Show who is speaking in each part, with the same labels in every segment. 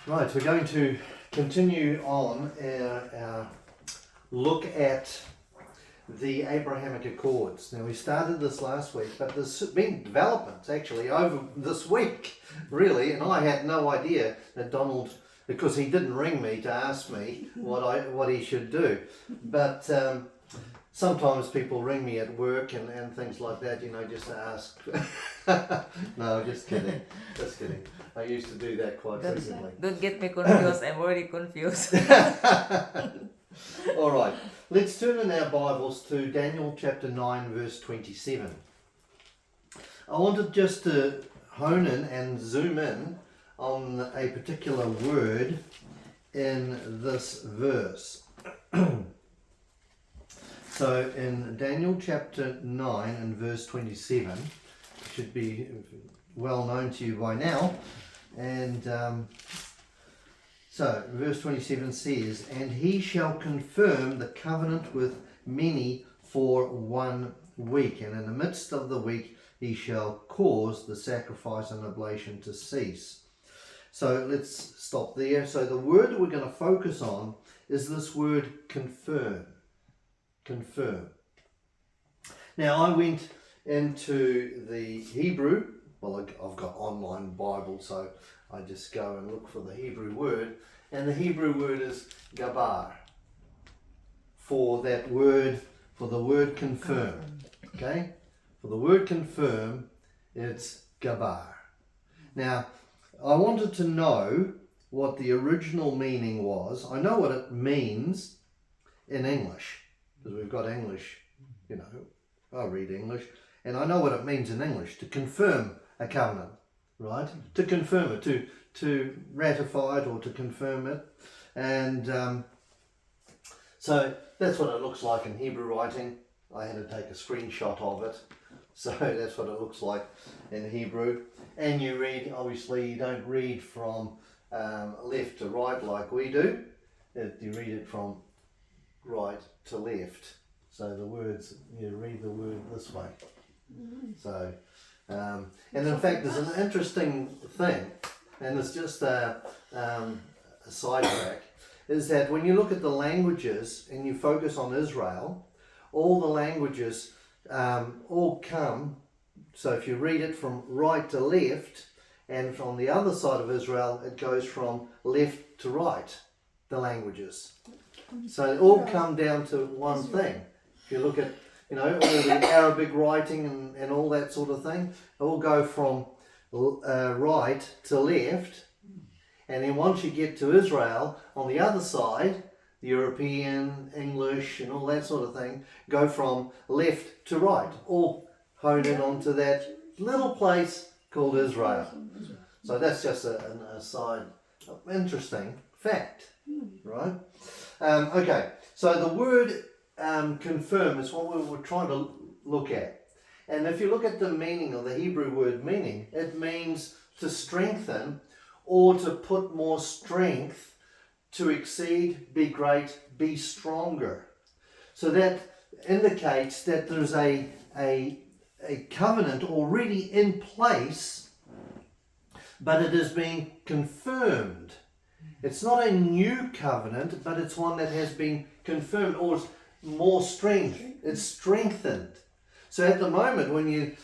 Speaker 1: Right, we're going to continue on our look at the Abrahamic Accords. Now, we started this last week, but there's been developments actually over this week, really, and I had no idea that Donald, because he didn't ring me to ask me what he should do, but sometimes people ring me at work and things like that, you know, just to ask. No, just kidding, just kidding. I used to do that quite frequently.
Speaker 2: Don't get me confused. I'm already confused.
Speaker 1: All right, let's turn in our Bibles to Daniel chapter 9, verse 27. I wanted just to hone in and zoom in on a particular word in this verse. So in Daniel chapter 9 and verse 27, should be well known to you by now, and so verse 27 says, "And he shall confirm the covenant with many for 1 week, and in the midst of the week he shall cause the sacrifice and oblation to cease." So let's stop there. So the word that we're going to focus on is this word confirm. Confirm. Now I went into the Hebrew. Well, I've got online Bible, so I just go and look for the Hebrew word, and the Hebrew word is gabar for that word, for the word confirm. Okay, for the word confirm, it's gabar. Now, I wanted to know what the original meaning was. I know what it means in English, because we've got English, you know, I read English, and I know what it means in English, to confirm a covenant, right? To confirm it, to ratify it or to confirm it. And so that's what it looks like in Hebrew writing. I had to take a screenshot of it. So that's what it looks like in Hebrew. And you read, obviously you don't read from left to right like we do. You read it from right to left. So the words, you read the word this way. So, and in fact there's an interesting thing, and it's just a sidetrack, is that when you look at the languages and you focus on Israel, all the languages all come, so if you read it from right to left, and from the other side of Israel it goes from left to right, the languages. So they all come down to one thing. If you look at, you know, all the Arabic writing and all that sort of thing, they all go from right to left, and then once you get to Israel, on the other side, the European, English and all that sort of thing, go from left to right, all honed in onto that little place called Israel. So that's just a side, interesting fact, right? Okay, so the word confirm is what we were trying to look at. And if you look at the meaning of the Hebrew word meaning, it means to strengthen or to put more strength, to exceed, be great, be stronger. So that indicates that there's a covenant already in place, but it is being confirmed. It's not a new covenant, but it's one that has been confirmed, or more strength. It's strengthened. So at the moment, when you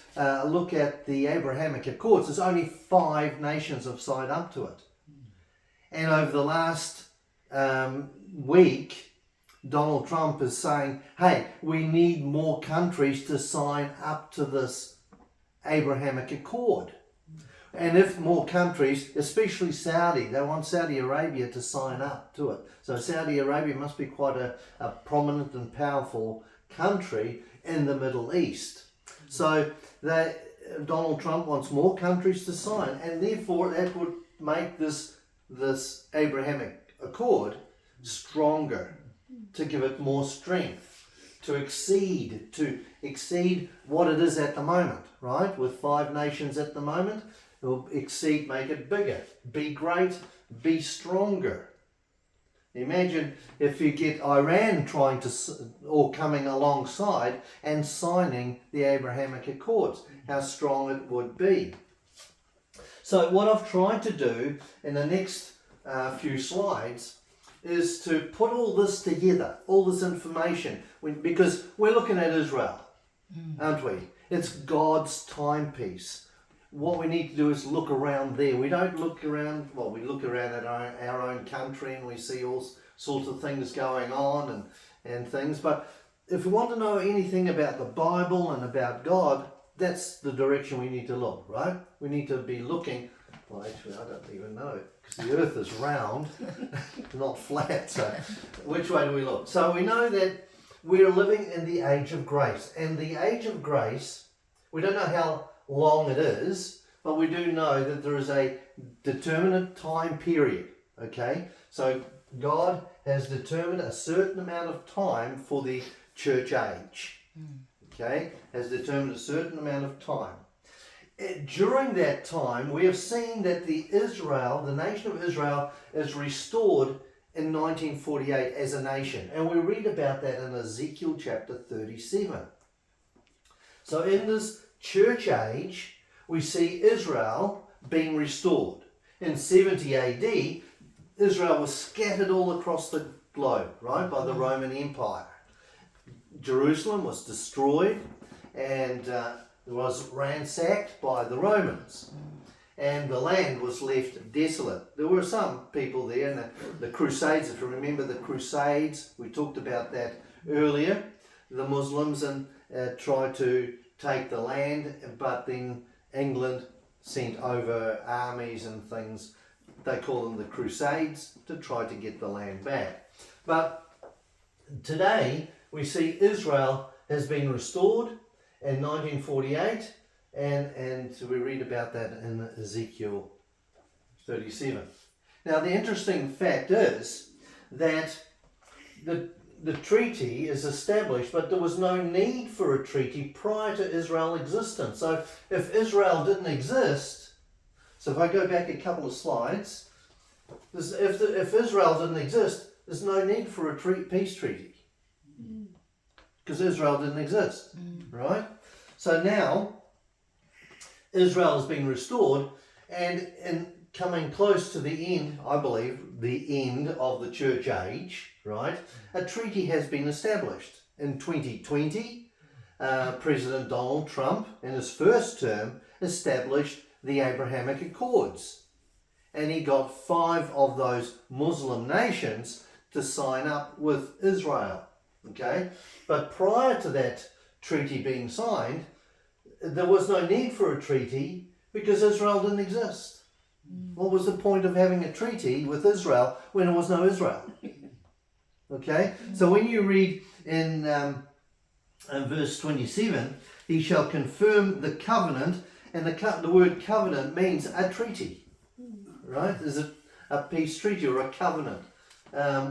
Speaker 1: look at the Abrahamic Accords, there's only 5 nations have signed up to it. And over the last week, Donald Trump is saying, hey, we need more countries to sign up to this Abrahamic Accord. And if more countries, especially Saudi, they want Saudi Arabia to sign up to it. So Saudi Arabia must be quite a prominent and powerful country in the Middle East. So Donald Trump wants more countries to sign, and therefore that would make this Abrahamic Accord stronger, to give it more strength, to exceed what it is at the moment, right? With 5 nations at the moment, it will exceed, make it bigger, be great, be stronger. Imagine if you get Iran trying to, or coming alongside and signing the Abrahamic Accords, how strong it would be. So what I've tried to do in the next few slides is to put all this together, all this information, because we're looking at Israel, aren't we? It's God's timepiece. What we need to do is look around there. We don't look around, well, we look around at our own country and we see all sorts of things going on and things, but if we want to know anything about the Bible and about God, that's the direction we need to look, right? We need to be looking, well actually I don't even know, because the earth is round, not flat, so which way do we look? So we know that we're living in the age of grace, and the age of grace, we don't know how long it is, but we do know that there is a determinate time period, okay? So God has determined a certain amount of time for the church age, okay? Has determined a certain amount of time. During that time, we have seen that the nation of Israel is restored in 1948 as a nation, and we read about that in Ezekiel chapter 37. So in this church age, we see Israel being restored. In 70 AD, Israel was scattered all across the globe, right, by the Roman Empire. Jerusalem was destroyed and was ransacked by the Romans, and the land was left desolate. There were some people there, and the Crusades, if you remember the Crusades, we talked about that earlier. The Muslims tried to take the land, but then England sent over armies and things, they call them the Crusades, to try to get the land back. But today we see Israel has been restored in 1948, and we read about that in Ezekiel 37. Now the interesting fact is that the treaty is established, but there was no need for a treaty prior to Israel's existence. So if Israel didn't exist, so if I go back a couple of slides, if Israel didn't exist, there's no need for a peace treaty, because Israel didn't exist, right? So now Israel has been restored, and coming close to the end, I believe, the end of the church age, right? A treaty has been established. In 2020, President Donald Trump, in his first term, established the Abrahamic Accords. And he got 5 of those Muslim nations to sign up with Israel, okay? But prior to that treaty being signed, there was no need for a treaty because Israel didn't exist. What was the point of having a treaty with Israel when there was no Israel? Okay, so when you read in verse 27, he shall confirm the covenant, and the word covenant means a treaty, right? Is it a peace treaty or a covenant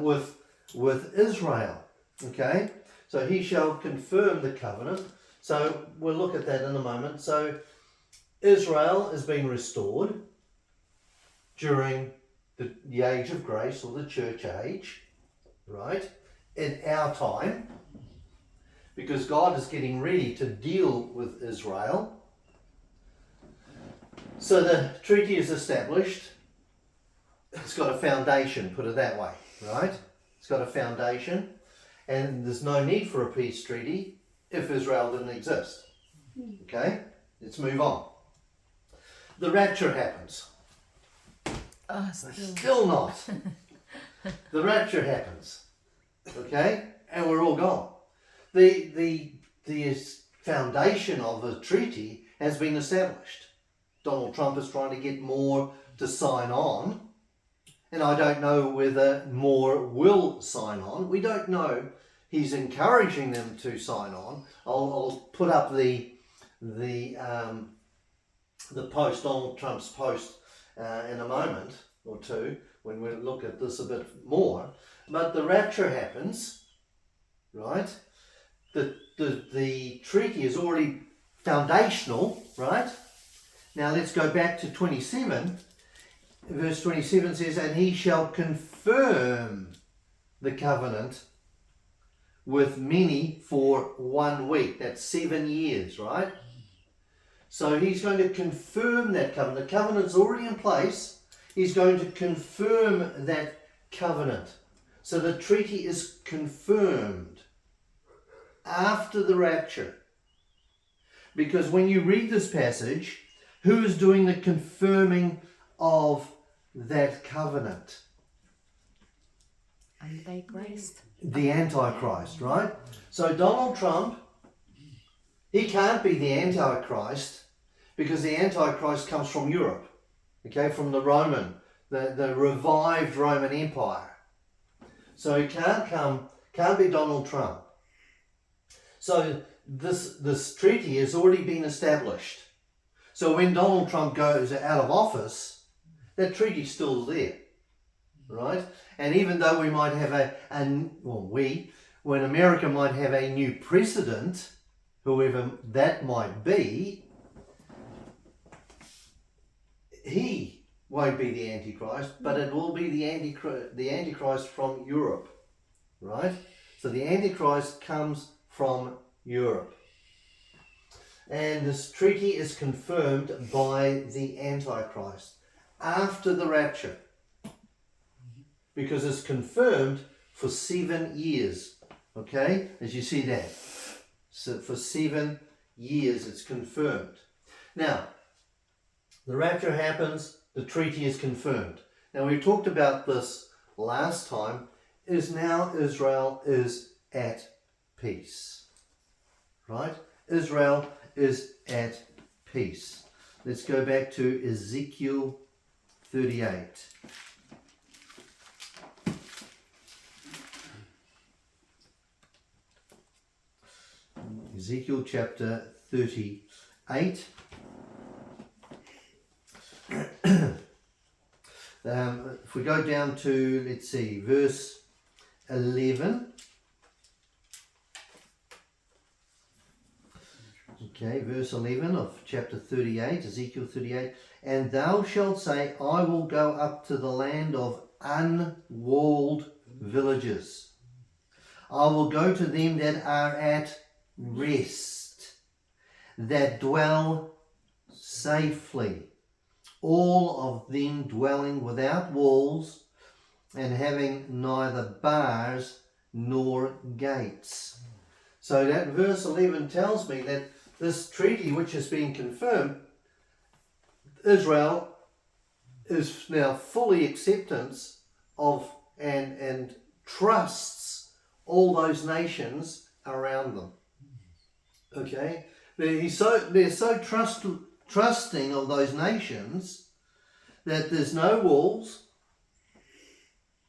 Speaker 1: with Israel? Okay, so he shall confirm the covenant. So we'll look at that in a moment. So Israel is being restored during the age of grace, or the church age, right, in our time, because God is getting ready to deal with Israel. So the treaty is established. It's got a foundation, put it that way, right? It's got a foundation, and there's no need for a peace treaty if Israel didn't exist. Okay, let's move on. The rapture happens. Still not. The rapture happens, okay, and we're all gone. The foundation of the treaty has been established. Donald Trump is trying to get more to sign on, and I don't know whether more will sign on. We don't know. He's encouraging them to sign on. I'll put up the post, Donald Trump's post, in a moment or two when we look at this a bit more. But the rapture happens, right? The treaty is already foundational, right? Now let's go back to 27. Verse 27 says, and he shall confirm the covenant with many for 1 week. That's 7 years, right? So he's going to confirm that covenant. The covenant's already in place. He's going to confirm that covenant. So the treaty is confirmed after the rapture. Because when you read this passage, who is doing the confirming of that covenant?
Speaker 2: Antichrist.
Speaker 1: The Antichrist, right? So Donald Trump, he can't be the Antichrist because the Antichrist comes from Europe, okay, from the the revived Roman Empire. So he can't be Donald Trump. So this treaty has already been established. So when Donald Trump goes out of office, that treaty's still there, right? And even though we might have when America might have a new president, whoever that might be, he won't be the Antichrist, but it will be the Antichrist from Europe, right? So the Antichrist comes from Europe. And this treaty is confirmed by the Antichrist after the rapture, because it's confirmed for 7 years. Okay, as you see that. So for 7 years it's confirmed. Now, the rapture happens, the treaty is confirmed. Now we talked about this last time, is now Israel is at peace. Right? Israel is at peace. Let's go back to Ezekiel 38. Ezekiel chapter 38. If we go down to, let's see, verse 11. Okay, verse 11 of chapter 38, Ezekiel 38. And thou shalt say, I will go up to the land of unwalled villages. I will go to them that are at rest, that dwell safely, all of them dwelling without walls and having neither bars nor gates. So that verse 11 tells me that this treaty which has been confirmed, Israel is now fully acceptance of and trusts all those nations around them. Okay, they're so trusting of those nations that there's no walls,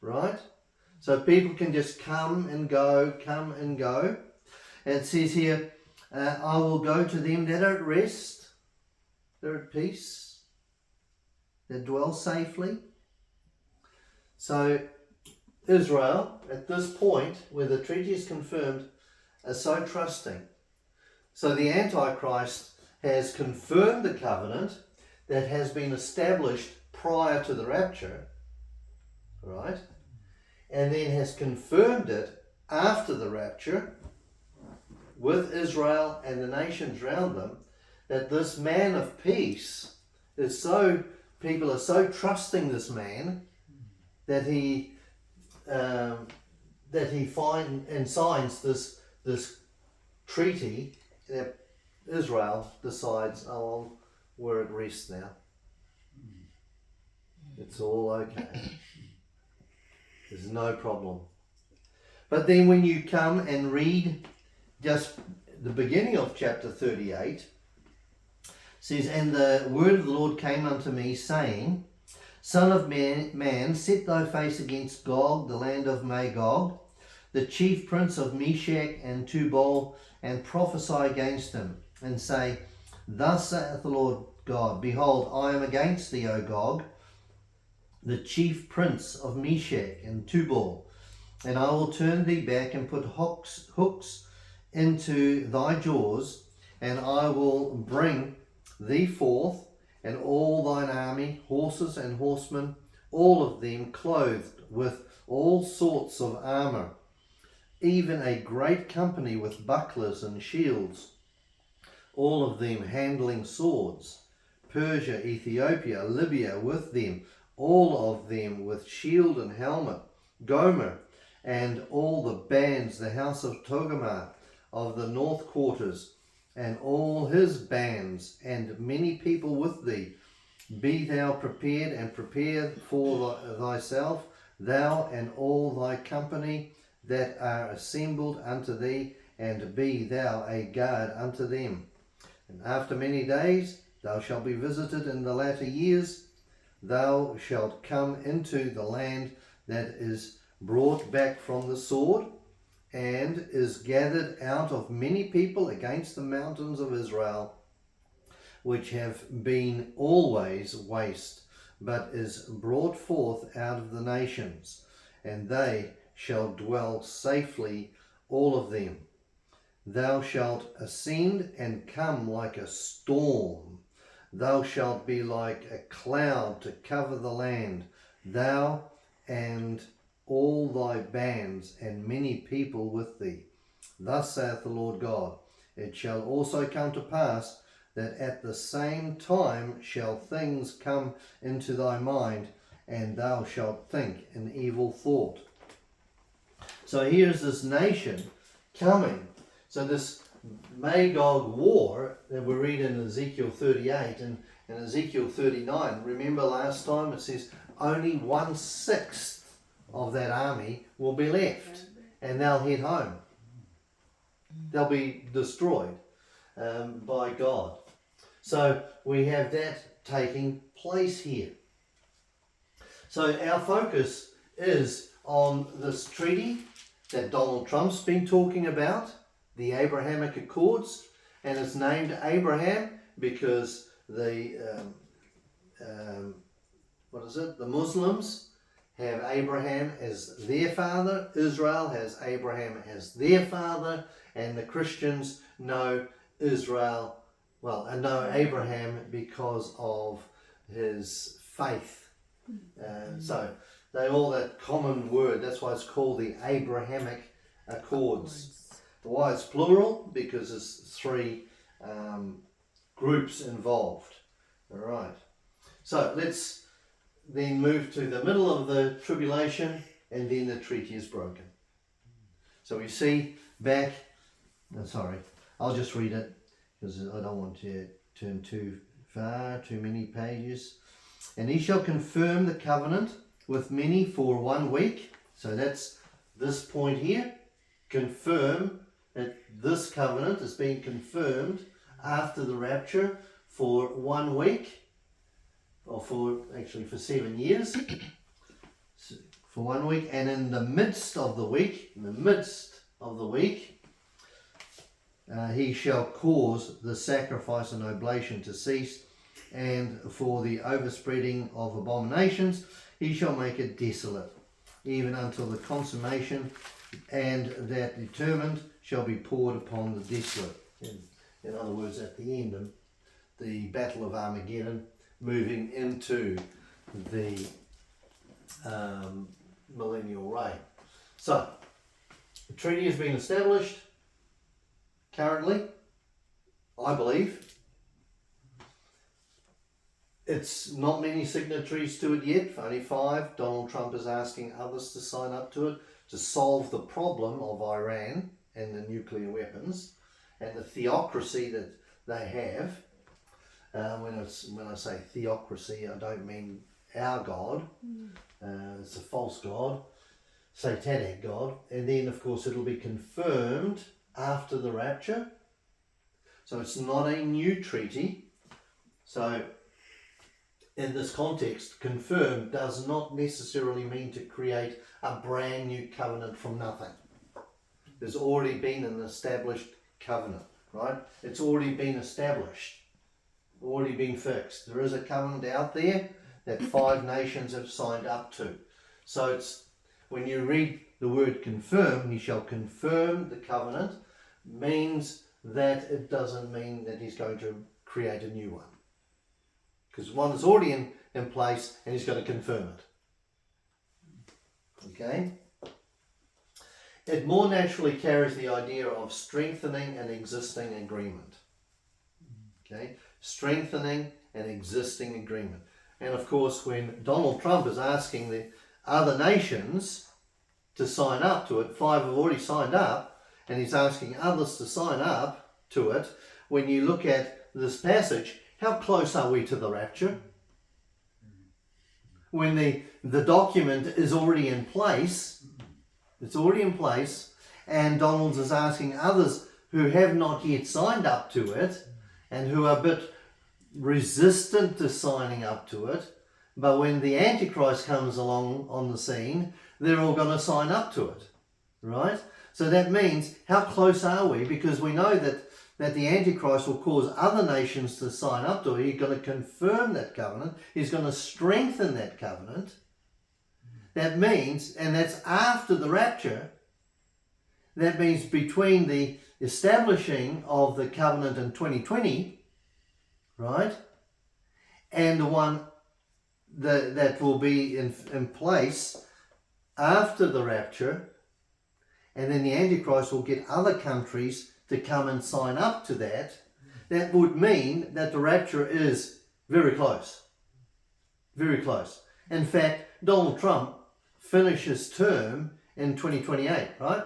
Speaker 1: right? So people can just come and go. And it says here, I will go to them that are at rest, they're at peace, that dwell safely. So Israel, at this point where the treaty is confirmed, are so trusting. So the Antichrist has confirmed the covenant that has been established prior to the rapture, right? And then has confirmed it after the rapture with Israel and the nations around them, that this man of peace is so, people are so trusting this man that he signs this treaty that Israel decides, oh, we're at rest now. It's all okay. There's no problem. But then when you come and read just the beginning of chapter 38, it says, and the word of the Lord came unto me, saying, Son of man, set thy face against Gog, the land of Magog, the chief prince of Meshach and Tubal, and prophesy against him, and say, Thus saith the Lord God, Behold, I am against thee, O Gog, the chief prince of Meshach and Tubal, and I will turn thee back and put hooks into thy jaws, and I will bring thee forth, and all thine army, horses and horsemen, all of them clothed with all sorts of armour, even a great company with bucklers and shields, all of them handling swords, Persia, Ethiopia, Libya with them, all of them with shield and helmet, Gomer, and all the bands, the house of Togarmah of the north quarters, and all his bands, and many people with thee. Be thou prepared, and prepare for thyself, thou and all thy company that are assembled unto thee, and be thou a guard unto them. And after many days thou shalt be visited in the latter years. Thou shalt come into the land that is brought back from the sword, and is gathered out of many people against the mountains of Israel, which have been always waste, but is brought forth out of the nations, and they shall dwell safely, all of them. Thou shalt ascend and come like a storm. Thou shalt be like a cloud to cover the land, thou and all thy bands, and many people with thee. Thus saith the Lord God, it shall also come to pass that at the same time shall things come into thy mind, and thou shalt think an evil thought. So here's this nation coming. So this Magog war that we read in Ezekiel 38 and Ezekiel 39, remember last time it says only 1/6 of that army will be left, and they'll head home. They'll be destroyed by God. So we have that taking place here. So our focus is on this treaty that Donald Trump's been talking about, the Abrahamic Accords, and it's named Abraham because the the Muslims have Abraham as their father, Israel has Abraham as their father, and the Christians know know Abraham because of his faith. So they all that common word, that's why it's called the Abrahamic Accords. Why it's plural? Because there's three groups involved. All right. So let's then move to the middle of the tribulation, and then the treaty is broken. So we see back, I'll just read it because I don't want to turn too many pages. And he shall confirm the covenant with many for 1 week. So that's this point here. Confirm that this covenant is being confirmed after the rapture for 1 week, or for 7 years, for 1 week, and in the midst of the week, he shall cause the sacrifice and oblation to cease, and for the overspreading of abominations he shall make it desolate, even until the consummation, and that determined shall be poured upon the desolate. In other words, at the end of the Battle of Armageddon, moving into the millennial reign. So, the treaty has been established currently, I believe. It's not many signatories to it yet, only 5. Donald Trump is asking others to sign up to it to solve the problem of Iran and the nuclear weapons and the theocracy that they have. When I say theocracy, I don't mean our God. It's a false God, satanic God. And then, of course, it'll be confirmed after the rapture. So it's not a new treaty. So in this context, confirmed does not necessarily mean to create a brand new covenant from nothing. There's already been an established covenant, right? It's already been established, already been fixed. There is a covenant out there that 5 nations have signed up to. So it's, when you read the word confirm, he shall confirm the covenant, means that it doesn't mean that he's going to create a new one. Because one is already in place and he's going to confirm it. Okay? It more naturally carries the idea of strengthening an existing agreement. Okay? Strengthening an existing agreement. And of course, when Donald Trump is asking the other nations to sign up to it, 5 have already signed up, and he's asking others to sign up to it. When you look at this passage, how close are we to the rapture? When the document is already in place, it's already in place, and Donald is asking others who have not yet signed up to it and who are a bit resistant to signing up to it, but when the Antichrist comes along on the scene, they're all going to sign up to it, right? So that means, how close are we? Because we know that the Antichrist will cause other nations to sign up to it. He's going to confirm that covenant. He's going to strengthen that covenant. That means, and that's after the rapture, that means between the establishing of the covenant in 2020, right, and the one that will be in place after the rapture, and then the Antichrist will get other countries to come and sign up to that, that would mean that the rapture is very close. Very close. In fact, Donald Trump finishes term in 2028, right?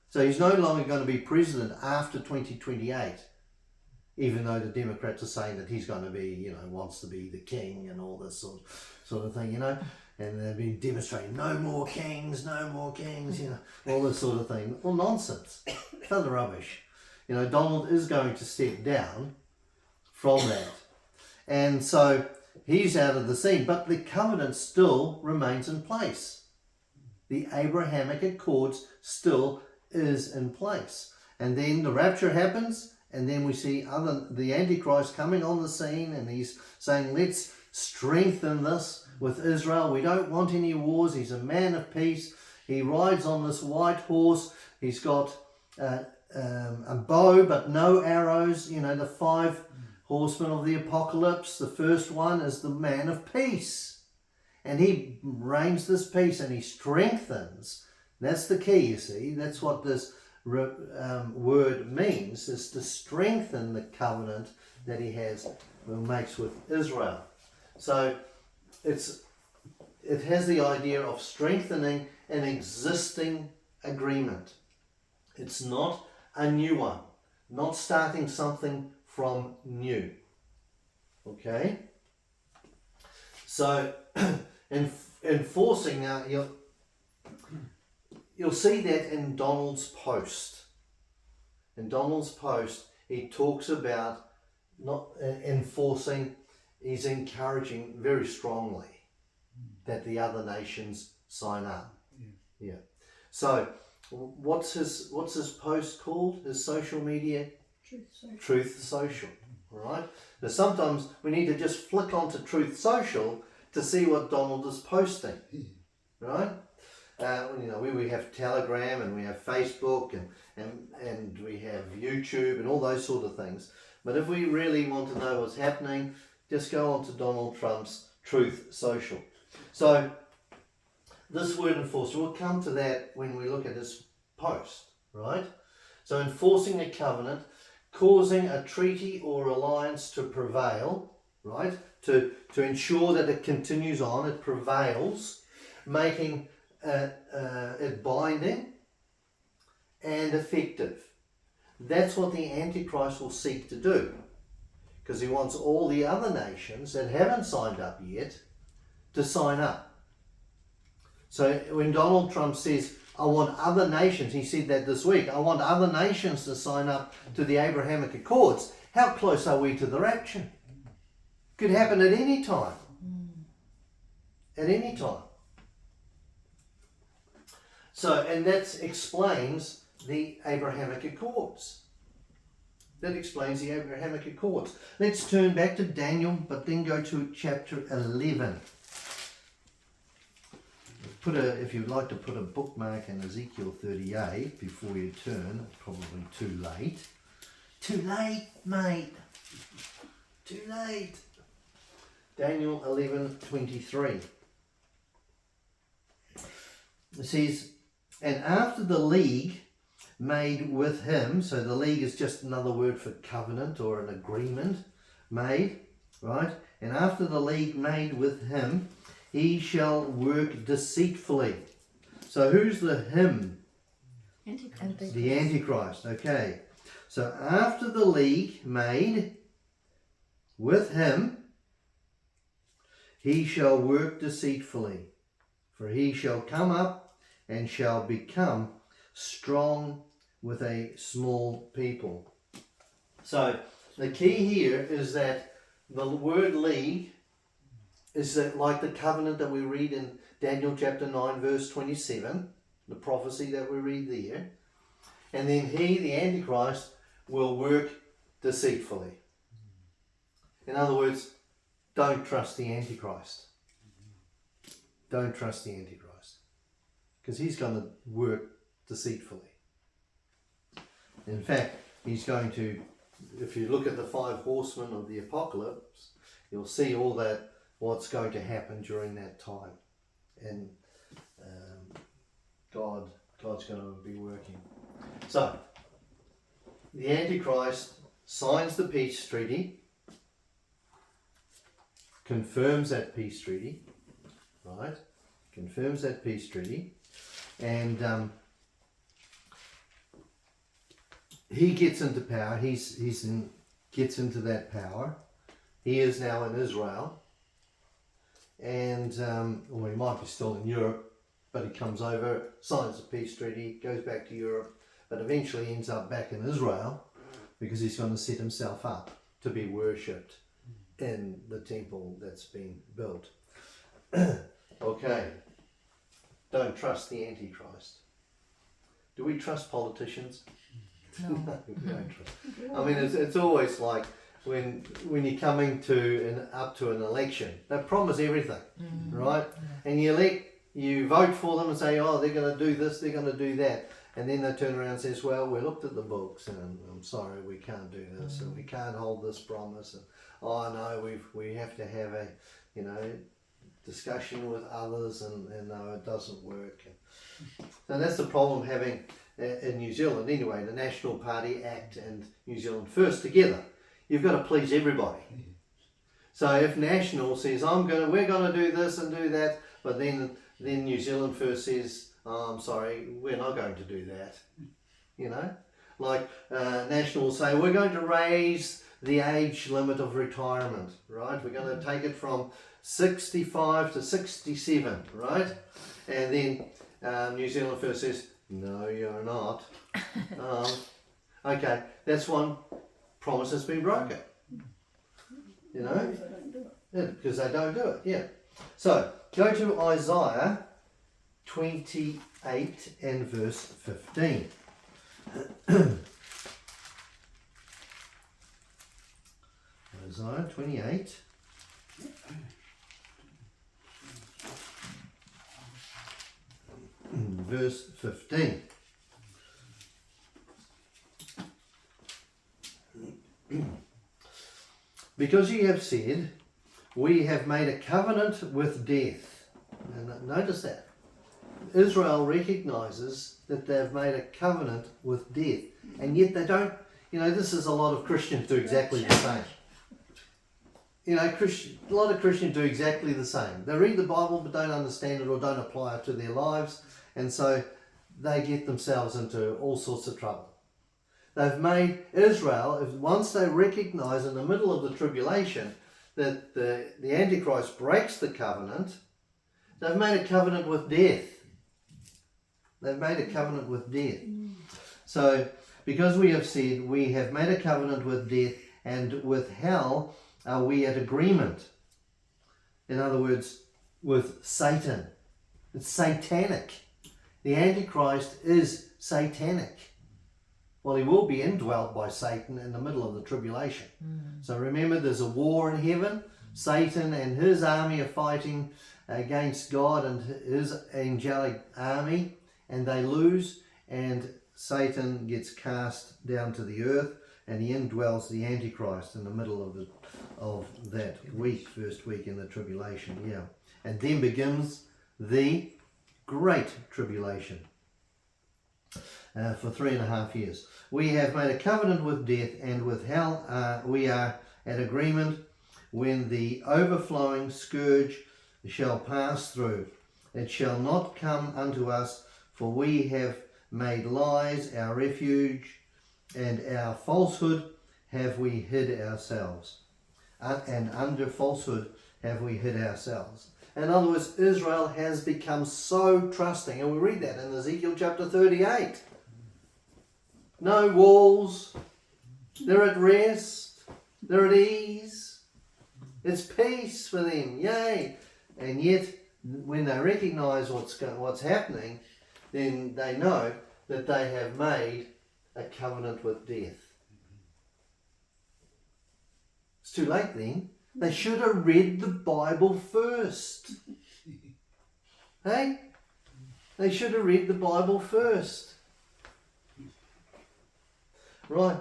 Speaker 1: So he's no longer going to be president after 2028, even though the Democrats are saying that he's going to be, wants to be the king and all this sort of thing, and they've been demonstrating no more kings, all this sort of thing. Well, nonsense. Utter rubbish. Donald is going to step down from that. And so he's out of the scene, but the covenant still remains in place. The Abrahamic Accords still is in place. And then the rapture happens, and then we see the Antichrist coming on the scene, and he's saying, let's strengthen this with Israel. We don't want any wars. He's a man of peace. He rides on this white horse. He's got a bow but no arrows. The 5 horsemen of the apocalypse. The first one is the man of peace. And he reigns this peace and he strengthens. That's the key, you see. That's what this word means, is to strengthen the covenant that he makes with Israel. So it has the idea of strengthening an existing agreement. It's not a new one, not starting something from new. Okay? So enforcing now, you'll see that in Donald's post. In Donald's post, he talks about not enforcing, he's encouraging very strongly that the other nations sign up. Yeah. So what's his post called? His social media? Truth Social. All right. Now sometimes we need to just flick onto Truth Social to see what Donald is posting. Right? We have Telegram and we have Facebook and we have YouTube and all those sort of things. But if we really want to know what's happening, just go on to Donald Trump's Truth Social. So this word enforce, we'll come to that when we look at his post, right? So enforcing a covenant, causing a treaty or alliance to prevail, right? To ensure that it continues on, it prevails, making it binding and effective. That's what the Antichrist will seek to do, because he wants all the other nations that haven't signed up yet to sign up. So when Donald Trump says, I want other nations, he said that this week, I want other nations to sign up to the Abrahamic Accords. How close are we to the rapture? Could happen at any time. At any time. So, and that explains the Abrahamic Accords. That explains the Abrahamic Accords. Let's turn back to Daniel, but then go to chapter 11. If you'd like to put a bookmark in Ezekiel 38 before you turn, probably too late. Too late, mate. Too late. Daniel 11:23. It says, and after the league made with him, so the league is just another word for covenant or an agreement made, right? And after the league made with him, he shall work deceitfully. So who's the him?
Speaker 3: Antichrist.
Speaker 1: The Antichrist. Okay. So after the league made with him, he shall work deceitfully. For he shall come up and shall become strong with a small people. So the key here is that the word league is that like the covenant that we read in Daniel chapter 9 verse 27, the prophecy that we read there. And then he, the Antichrist, will work deceitfully. In other words, don't trust the Antichrist. Don't trust the Antichrist. Because he's going to work deceitfully. In fact, he's going to, if you look at the 5 horsemen of the apocalypse, you'll see all that, what's going to happen during that time. And God's going to be working. So, the Antichrist signs the peace treaty, confirms that peace treaty, right? Confirms that peace treaty, and he gets into power. Gets into that power. He is now in Israel, and or he might be still in Europe, but he comes over, signs the peace treaty, goes back to Europe, but eventually ends up back in Israel because he's going to set himself up to be worshipped in the temple that's been built. Okay, don't trust the Antichrist. Do we trust politicians?
Speaker 2: No.
Speaker 1: We don't trust. I mean, it's always like when you're coming up to an election, they promise everything, right? And you vote for them and say, oh, they're going to do this, they're going to do that. And then they turn around and says, well, we looked at the books and I'm sorry, we can't do this and we can't hold this promise. And, oh, no, we have to have a, discussion with others and no, it doesn't work. So that's the problem having in New Zealand anyway, the National Party Act and New Zealand First together. You've got to please everybody. So if National says, we're going to do this and do that, but then New Zealand First says, oh, I'm sorry, we're not going to do that. Like National will say, we're going to raise the age limit of retirement, right? We're going to take it from 65 to 67, right? And then New Zealand First says, no, you're not. Okay, that's one promise that's been broken. Because they don't do it, yeah. So, go to Isaiah 28 and verse 15. Isaiah 28. Verse 15. Because ye have said, we have made a covenant with death. And notice that. Israel recognizes that they've made a covenant with death. And yet they don't, this is a lot of Christians do exactly the same. A lot of Christians do exactly the same. They read the Bible but don't understand it or don't apply it to their lives. And so they get themselves into all sorts of trouble. They've made Israel, once they recognize in the middle of the tribulation that the Antichrist breaks the covenant, they've made a covenant with death. They've made a covenant with death. So, because we have said we have made a covenant with death and with hell are we at agreement. In other words, with Satan. It's satanic. The Antichrist is satanic. Well, he will be indwelt by Satan in the middle of the tribulation. So remember, there's a war in heaven. Satan and his army are fighting against God and his angelic army, and they lose, and Satan gets cast down to the earth, and he indwells the Antichrist in the middle of that week, first week in the tribulation, yeah. And then begins the Great Tribulation for 3.5 years. We have made a covenant with death, and with hell we are at agreement. when the overflowing scourge shall pass through. It shall not come unto us, for we have made lies our refuge, and our falsehood have we hid ourselves. And under falsehood have we hid ourselves. In other words, Israel has become so trusting, and we read that in Ezekiel chapter 38. No walls, they're at rest, they're at ease, it's peace for them, yay! And yet, when they recognise what's happening, then they know that they have made a covenant with death. It's too late then. They should have read the Bible first. Hey? They should have read the Bible first. Right.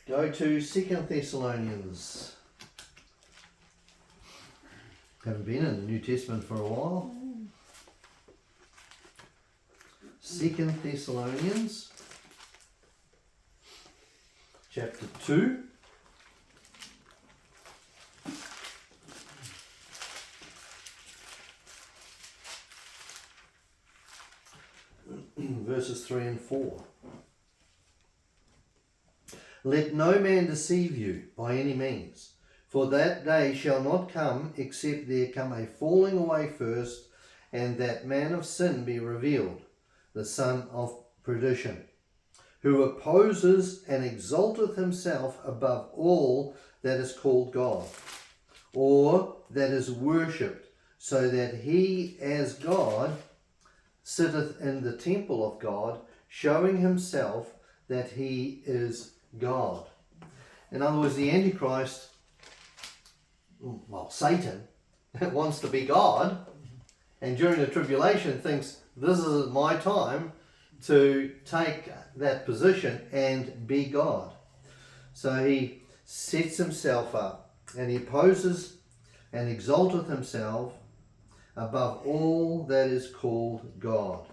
Speaker 1: Go to 2 Thessalonians. Haven't been in the New Testament for a while. 2 Thessalonians chapter 2. Verses 3 and 4. Let no man deceive you by any means, for that day shall not come except there come a falling away first, and that man of sin be revealed, the son of perdition, who opposes and exalteth himself above all that is called God, or that is worshipped, so that he as God sitteth in the temple of God, showing himself that he is God. In other words, the Antichrist, well, Satan, wants to be God, and during the tribulation thinks, this is my time to take that position and be God. So he sets himself up, and he opposes and exalteth himself above all that is called God,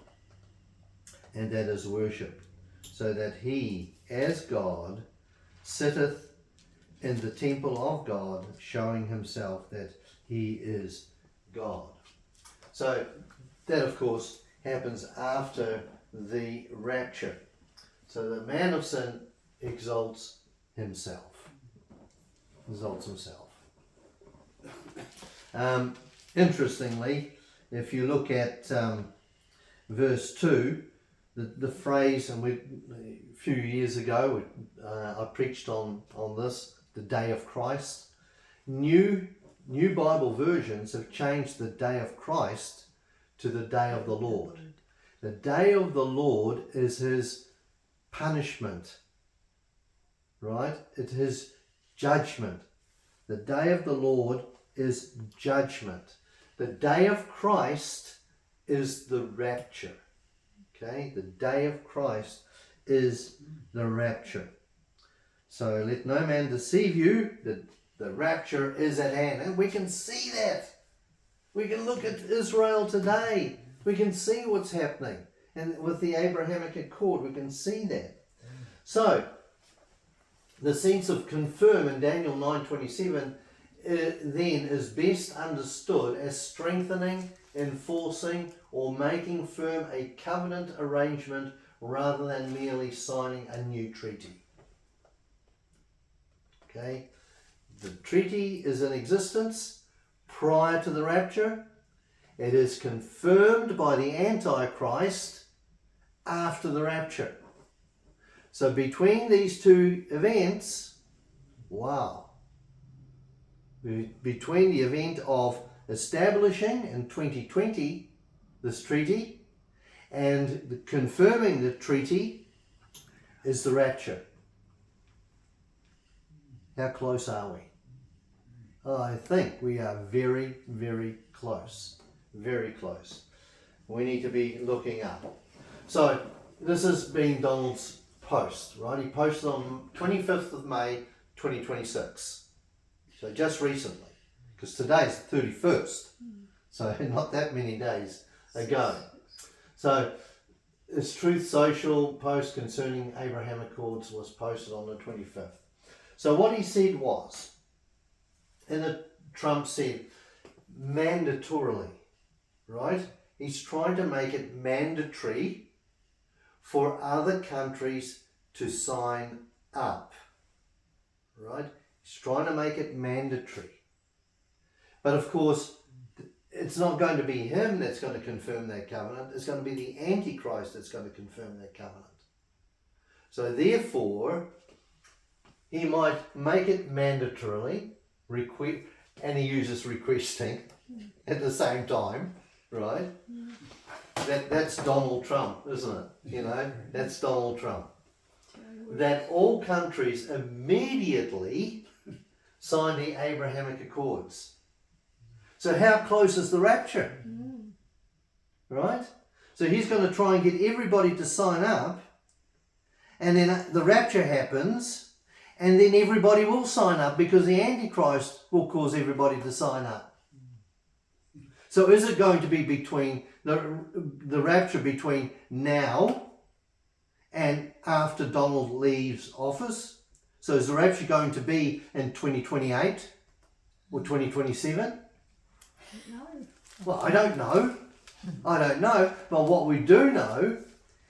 Speaker 1: and that is worshipped, so that he, as God, sitteth in the temple of God, showing himself that he is God. So that, of course, happens after the rapture. So the man of sin exalts himself. Interestingly, if you look at verse 2, the phrase, and a few years ago I preached on this, the day of Christ. New Bible versions have changed the day of Christ to the day of the Lord. The day of the Lord is his punishment, right? It is judgment. The day of the Lord is judgment. The day of Christ is the rapture. Okay, the day of Christ is the rapture. So let no man deceive you, that the rapture is at hand. And we can see that. We can look at Israel today. We can see what's happening. And with the Abrahamic Accord, we can see that. So, the sense of confirm in Daniel 9:27 then is best understood as strengthening, enforcing, or making firm a covenant arrangement rather than merely signing a new treaty. Okay? The treaty is in existence prior to the rapture. It is confirmed by the Antichrist after the rapture. So between these two events, wow. Between the event of establishing in 2020 this treaty and confirming the treaty is the rapture. How close are we? I think we are very, very close. Very close. We need to be looking up. So this has been Donald's post, right? He posted on 25th of May 2026. So just recently, because today's the 31st, so not that many days ago. So his Truth Social post concerning Abrahamic Accords was posted on the 25th. So what he said was, in it, Trump said mandatorily, right? He's trying to make it mandatory for other countries to sign up, right? He's trying to make it mandatory. But of course, it's not going to be him that's going to confirm that covenant. It's going to be the Antichrist that's going to confirm that covenant. So therefore, he might make it mandatorily, and he uses requesting at the same time, right? That's Donald Trump, isn't it? You know, that's Donald Trump. That all countries immediately sign the Abrahamic Accords. So how close is the rapture? Right? So he's going to try and get everybody to sign up, and then the rapture happens, and then everybody will sign up because the Antichrist will cause everybody to sign up. So is it going to be between the rapture between now and after Donald leaves office? So is the rapture going to be in 2028 or 2027?
Speaker 3: No.
Speaker 1: Well, I don't know. But what we do know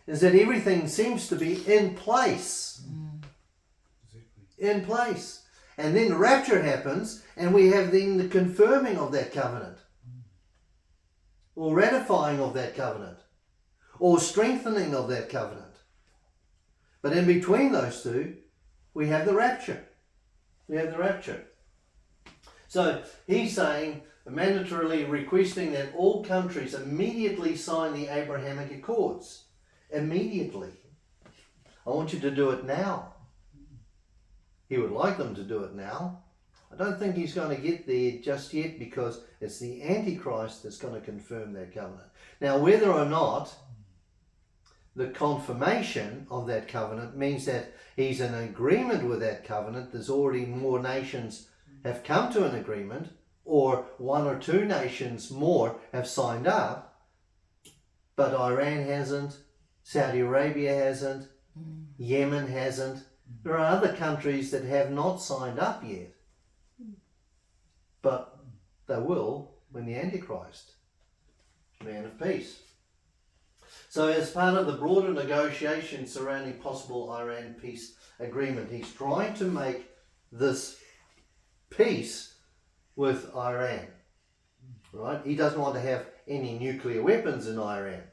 Speaker 1: is that everything seems to be in place. In place. And then the rapture happens, and we have then the confirming of that covenant, or ratifying of that covenant, or strengthening of that covenant. But in between those two, we have the rapture. So he's saying, mandatorily requesting that all countries immediately sign the Abrahamic Accords. Immediately. I want you to do it now. He would like them to do it now. I don't think he's going to get there just yet because it's the Antichrist that's going to confirm that covenant. Now, whether or not the confirmation of that covenant means that he's in agreement with that covenant, there's already more nations have come to an agreement, or one or two nations more have signed up, but Iran hasn't, Saudi Arabia hasn't, Yemen hasn't. There are other countries that have not signed up yet, but they will when the Antichrist, man of peace. So as part of the broader negotiation surrounding possible Iran peace agreement, he's trying to make this peace with Iran, right? He doesn't want to have any nuclear weapons in Iran.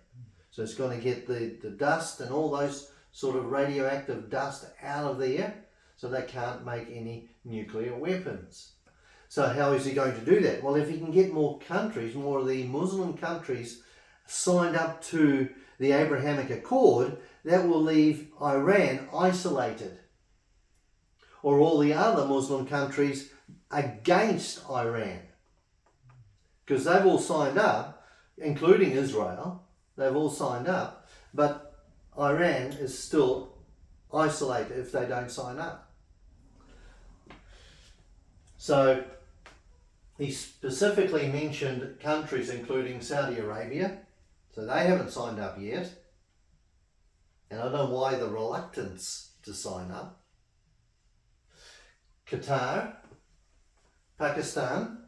Speaker 1: So it's going to get the dust and all those sort of radioactive dust out of there so they can't make any nuclear weapons. So how is he going to do that? Well, if he can get more countries, more of the Muslim countries signed up to the Abrahamic Accord, that will leave Iran isolated, or all the other Muslim countries against Iran, because they've all signed up, including Israel. They've all signed up, but Iran is still isolated if they don't sign up. So he specifically mentioned countries including Saudi Arabia, so they haven't signed up yet, and I don't know why the reluctance to sign up. Qatar, Pakistan,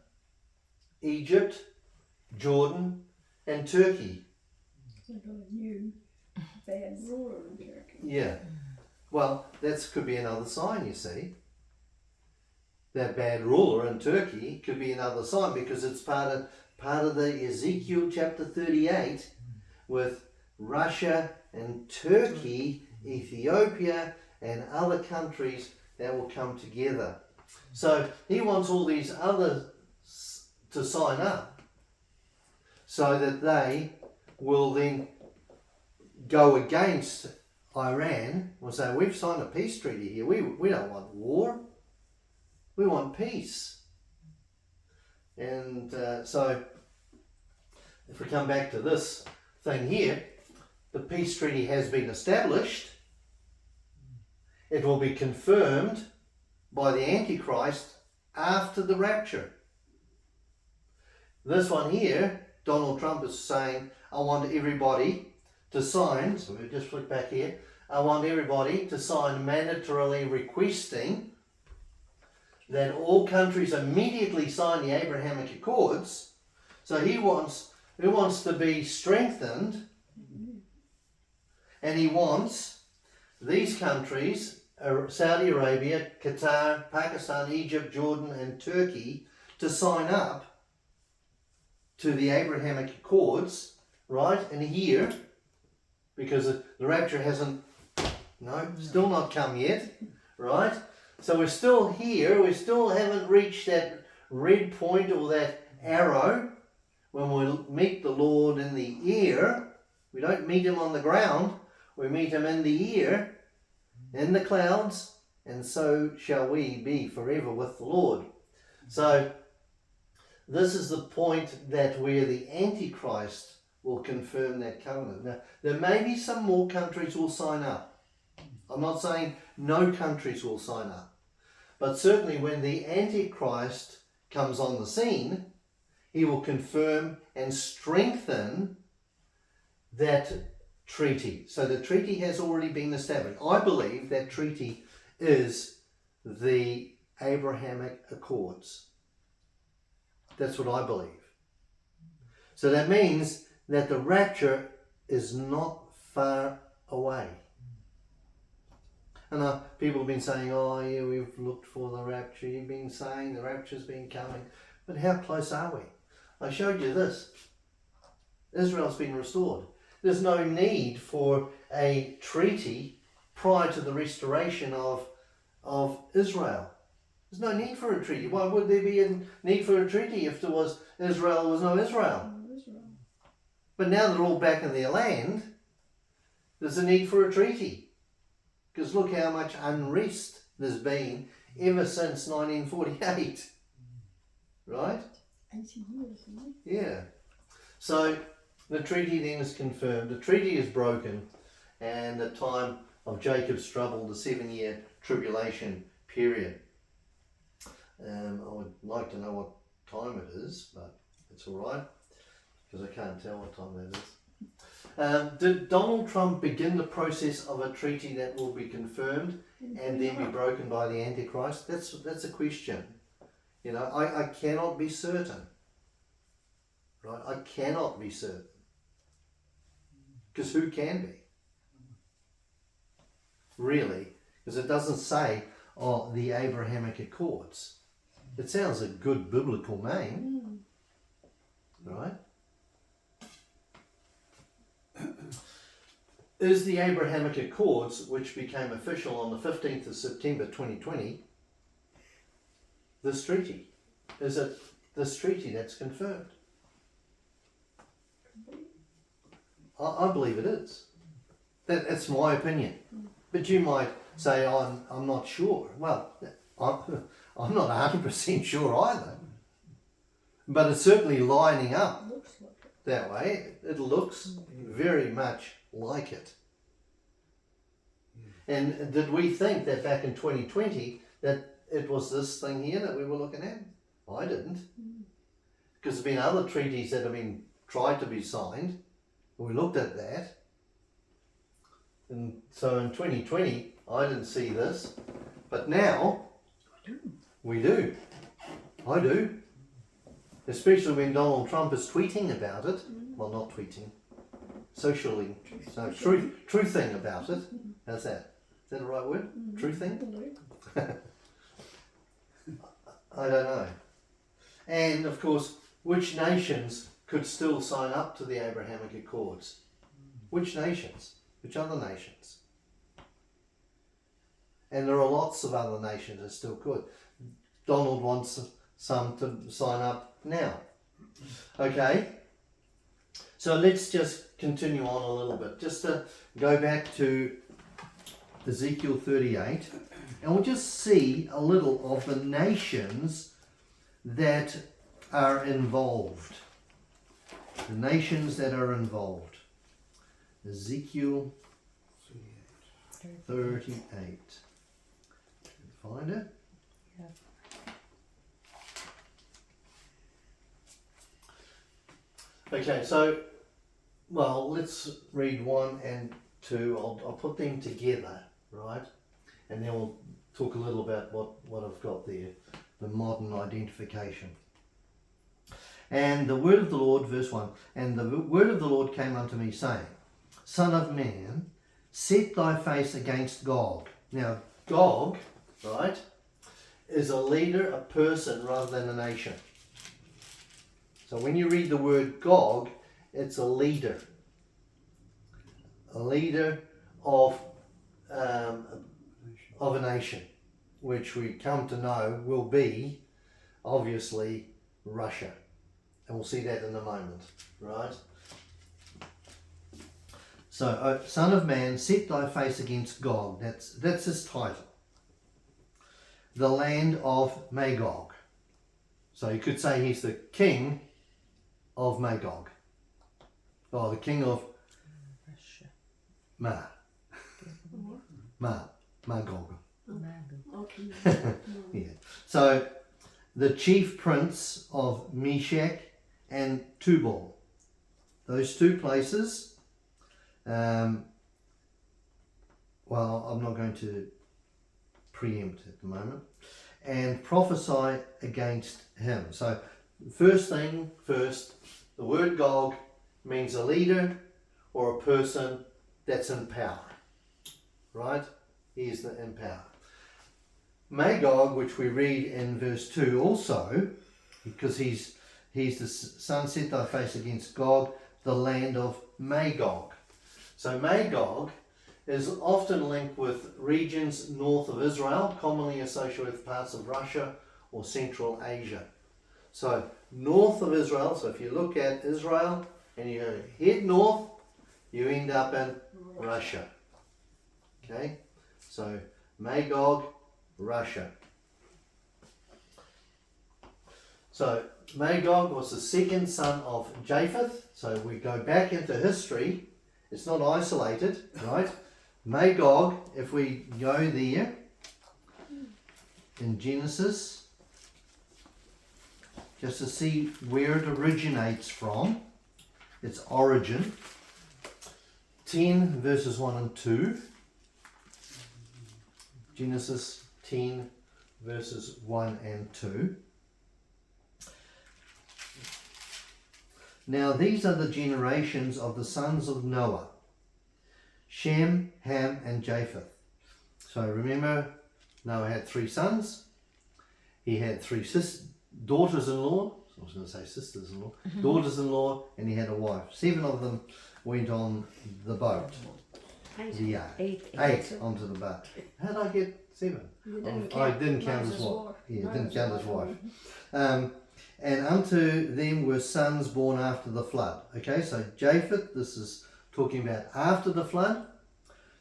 Speaker 1: Egypt, Jordan, and Turkey.
Speaker 3: They got a new bad ruler in Turkey.
Speaker 1: Yeah. Well, that could be another sign, you see. That bad ruler in Turkey could be another sign, because it's part of the Ezekiel chapter 38 with Russia and Turkey, Ethiopia, and other countries that will come together. So he wants all these others to sign up so that they will then go against Iran. Will say, we've signed a peace treaty here. We don't want war. We want peace. And so if we come back to this thing here, the peace treaty has been established. It will be confirmed by the Antichrist after the rapture. This one here, Donald Trump is saying, I want everybody to sign, so we'll just flick back here, I want everybody to sign mandatorily requesting that all countries immediately sign the Abrahamic Accords. So he wants to be strengthened, and he wants these countries, Saudi Arabia, Qatar, Pakistan, Egypt, Jordan and Turkey, to sign up to the Abrahamic Accords, right, and here, because the rapture hasn't, still not come yet, right? So we're still here, we still haven't reached that red point or that arrow when we meet the Lord in the air. We don't meet him on the ground, we meet him in the air, in the clouds, and so shall we be forever with the Lord. So this is the point that where the Antichrist will confirm that covenant. Now, there may be some more countries will sign up. I'm not saying no countries will sign up. But certainly when the Antichrist comes on the scene, he will confirm and strengthen that treaty. So the treaty has already been established. I believe that treaty is the Abrahamic Accords. That's what I believe. So that means that the rapture is not far away. And people have been saying, oh yeah, we've looked for the rapture. You've been saying the rapture's been coming. But how close are we? I showed you this. Israel's been restored. There's no need for a treaty prior to the restoration of Israel. There's no need for a treaty. Why would there be a need for a treaty if there was Israel, there was no Israel? But now they're all back in their land, there's a need for a treaty. Because look how much unrest there's been ever since 1948. Right?
Speaker 3: 80 years, isn't it?
Speaker 1: Yeah. So the treaty then is confirmed. The treaty is broken, and the time of Jacob's trouble, the 7-year tribulation period. I would like to know what time it is, but it's all right, because I can't tell what time that is. Did Donald Trump begin the process of a treaty that will be confirmed and then be broken by the Antichrist? That's a question. You know, I cannot be certain. Right? I cannot be certain. Because who can be? Really? Because it doesn't say, the Abrahamic Accords. It sounds a good biblical name. Right? Is the Abrahamic Accords, which became official on the 15th of September 2020, this treaty? Is it this treaty that's confirmed? I believe it is. That's my opinion. But you might say, I'm not sure. Well, I'm not 100% sure either. But it's certainly lining up that way. It looks very much like it. And did we think that back in 2020 that it was this thing here that we were looking at? I didn't. Because there's been other treaties that have been tried to be signed. We looked at that. And so in 2020, I didn't see this. But now, we do. I do. Especially when Donald Trump is tweeting about it. Well, not tweeting. Socially. No, truthing about it. How's that? Is that the right word? Truthing? I don't know. And of course, which nations could still sign up to the Abrahamic Accords? Which nations? Which other nations? And there are lots of other nations that still could. Donald wants some to sign up now. Okay? So let's just continue on a little bit. Just to go back to Ezekiel 38, and we'll just see a little of the nations that are involved. The nations that are involved. Ezekiel 38. Find it?
Speaker 2: Yeah.
Speaker 1: Okay, so, well, let's read 1 and 2. I'll put them together, right? And then we'll talk a little about what I've got there. the modern identification. And the word of the Lord, verse 1, and the word of the Lord came unto me, saying, Son of man, set thy face against Gog. Now, Gog, right, is a leader, a person, rather than a nation. So when you read the word Gog, it's a leader of a nation, which we come to know will be, obviously, Russia. And we'll see that in a moment, right? So, Son of man, set thy face against Gog. That's his title. The land of Magog. So you could say he's the king of Magog. Or the king of Magog.
Speaker 3: Okay.
Speaker 1: Yeah. So the chief prince of Meshach and Tubal. Those two places. Well, I'm not going to preempt at the moment. And prophesy against him. So first thing first, the word Gog means a leader or a person that's in power. Right? He is in power. Magog, which we read in verse 2 also, because he's the son, set thy face against Gog, the land of Magog. So Magog is often linked with regions north of Israel, commonly associated with parts of Russia or Central Asia. So north of Israel, so if you look at Israel and you head north, you end up in Russia. Okay, so Magog, Russia. So Magog was the second son of Japheth. So we go back into history. It's not isolated, right? Magog, if we go there in Genesis, just to see where it originates from, its origin, 10 verses 1 and 2. Genesis 10 verses 1 and 2. Now these are the generations of the sons of Noah, Shem, Ham, and Japheth. So remember, Noah had 3 sons. He had 3 daughters-in-law. I was going to say sisters-in-law. Daughters-in-law, and he had a wife. 7 of them went on the boat. 8 onto the boat. How did I get 7? I didn't count his wife. Yeah, didn't count his wife. And unto them were sons born after the flood. Okay, so Japheth, this is talking about after the flood.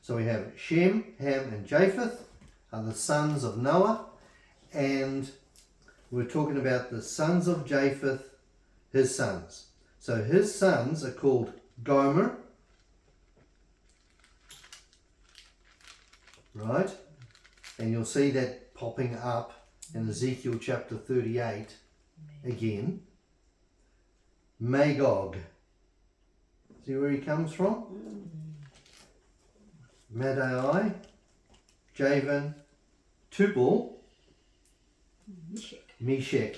Speaker 1: So we have Shem, Ham, and Japheth are the sons of Noah. And we're talking about the sons of Japheth, his sons. So his sons are called Gomer. Right? And you'll see that popping up in Ezekiel chapter 38 again. Magog. See where he comes from? Madai, Javan, Tubal, Meshach,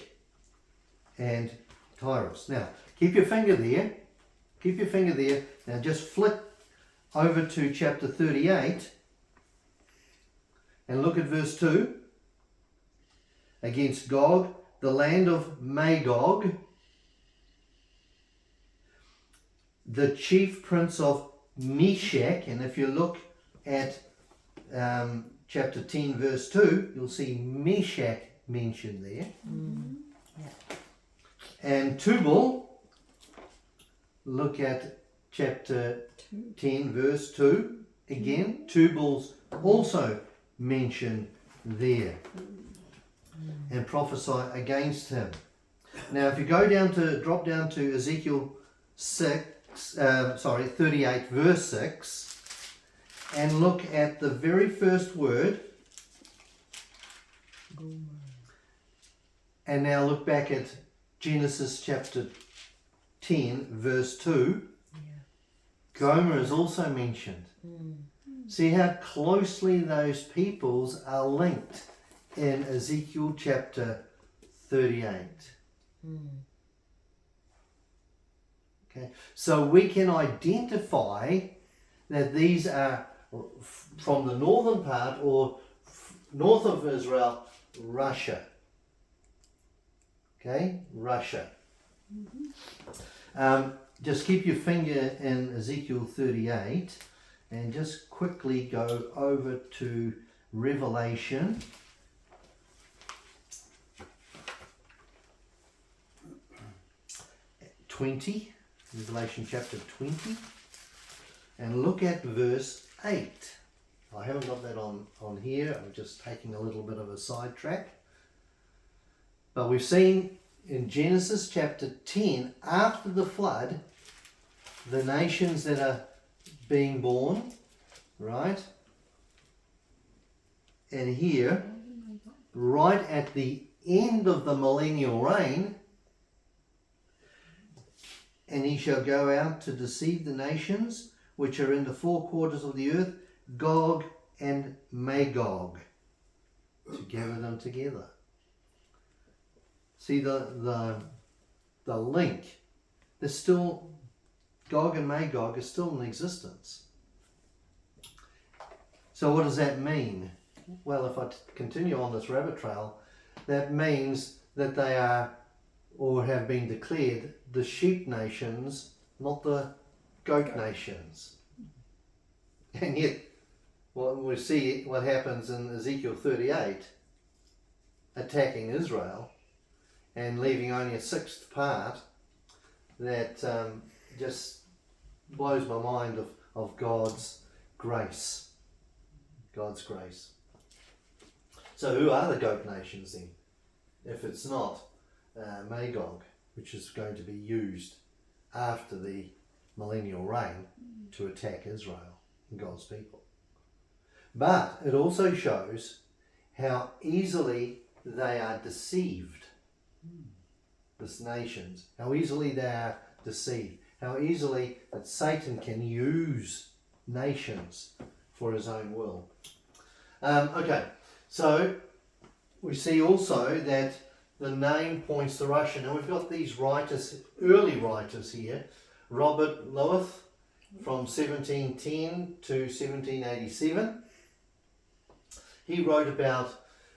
Speaker 1: and Tyrus. Now, keep your finger there. Keep your finger there. Now just flick over to chapter 38 and look at verse 2. Against Gog, the land of Magog, the chief prince of Meshach, and if you look at chapter 10 verse 2, you'll see Meshach mentioned there. Yeah. And Tubal, look at chapter 10 verse 2, again, Tubal's also mentioned there. And prophesy against him. Now if you drop down to Ezekiel 38 verse 6 and look at the very first word, and now look back at Genesis chapter 10 verse 2, Gomer is also mentioned. See how closely those peoples are linked in Ezekiel chapter 38. Okay, so we can identify that these are from the northern part or north of Israel, Russia. Okay, Russia. Just keep your finger in Ezekiel 38 and just quickly go over to Revelation. Revelation chapter 20, and look at verse 8. I haven't got that on here, I'm just taking a little bit of a sidetrack. But we've seen in Genesis chapter 10, after the flood, the nations that are being born, right? And here, right at the end of the millennial reign, and he shall go out to deceive the nations which are in the four quarters of the earth, Gog and Magog, to gather them together. See the link. There's still, Gog and Magog is still in existence. So what does that mean? Well, if I continue on this rabbit trail, that means that they are or have been declared the sheep nations, not the goat nations. And yet, when we see what happens in Ezekiel 38, attacking Israel and leaving only a sixth part, that just blows my mind of God's grace. God's grace. So who are the goat nations then? If it's not Magog, which is going to be used after the millennial reign to attack Israel and God's people. But it also shows how easily they are deceived, these nations, how easily they are deceived, how easily that Satan can use nations for his own will. Okay, so we see also that the name points to Russia. Now we've got these writers, early writers here. Robert Lowith from 1710 to 1787. He wrote about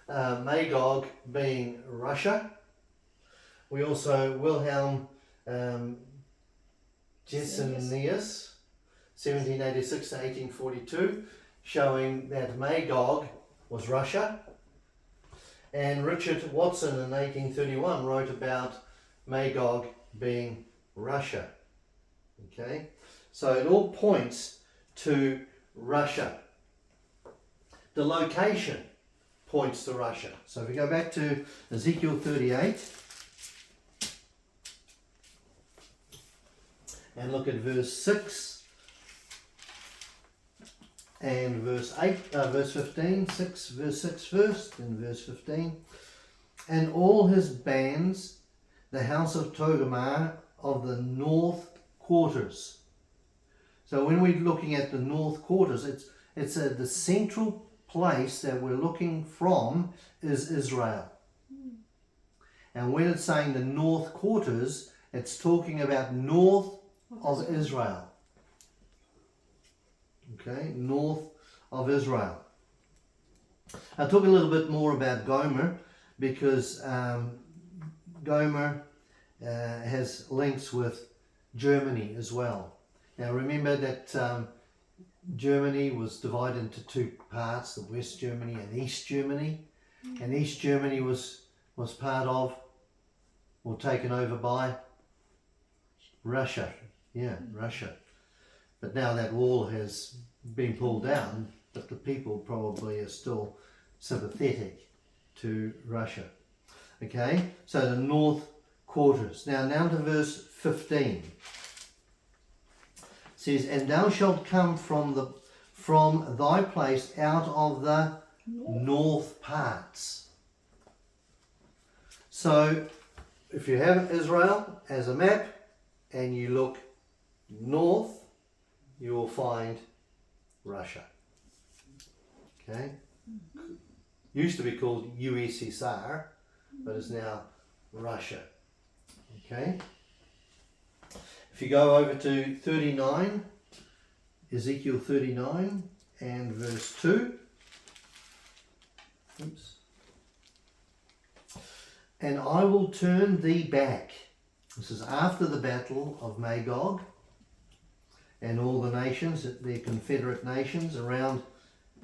Speaker 1: Magog being Russia. We also Wilhelm Gesenius, 1786 to 1842, showing that Magog was Russia. And Richard Watson in 1831 wrote about Magog being Russia. Okay, so it all points to Russia. The location points to Russia. So if we go back to Ezekiel 38 and look at verse 6 and verse 15, 6, verse 6 first, and verse 15. And all his bands, the house of Togarmah of the north quarters. So when we're looking at the north quarters, it's the central place that we're looking from is Israel. And when it's saying the north quarters, it's talking about north of Israel. Okay, north of Israel. I'll talk a little bit more about Gomer, because Gomer has links with Germany as well. Now remember that Germany was divided into two parts, the West Germany and East Germany. And East Germany was part of, or taken over by, Russia. Yeah, Russia. But now that wall has been pulled down, but the people probably are still sympathetic to Russia. Okay, so the north quarters. Now to verse 15. It says, and thou shalt come from thy place out of the north parts. So if you have Israel as a map and you look north, you will find Russia. Okay? Used to be called USSR, but is now Russia. Okay. If you go over to 39, Ezekiel 39 and verse 2. Oops. And I will turn thee back. This is after the battle of Magog and all the nations, their confederate nations around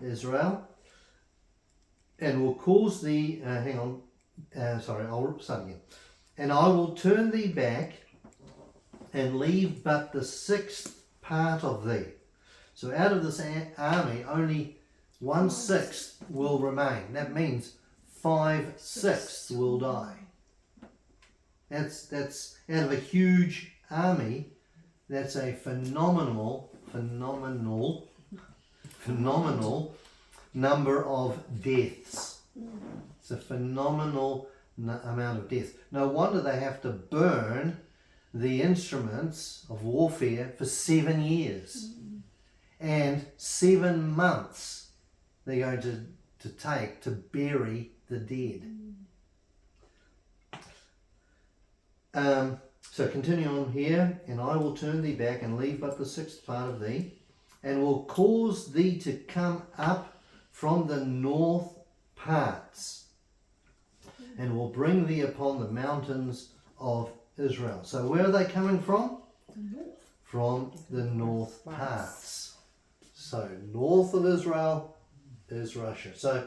Speaker 1: Israel, and will cause thee, I'll start again. And I will turn thee back and leave but the sixth part of thee. So out of this army, only 1/6 will remain. That means 5/6 will die. That's out of a huge army. That's a phenomenal number of deaths. It's a phenomenal amount of deaths. No wonder they have to burn the instruments of warfare for 7 years. And 7 months they're going to take to bury the dead. So continue on here. And I will turn thee back and leave but the sixth part of thee, and will cause thee to come up from the north parts, and will bring thee upon the mountains of Israel. So where are they coming from?
Speaker 3: The north.
Speaker 1: From the north parts. So north of Israel is Russia. So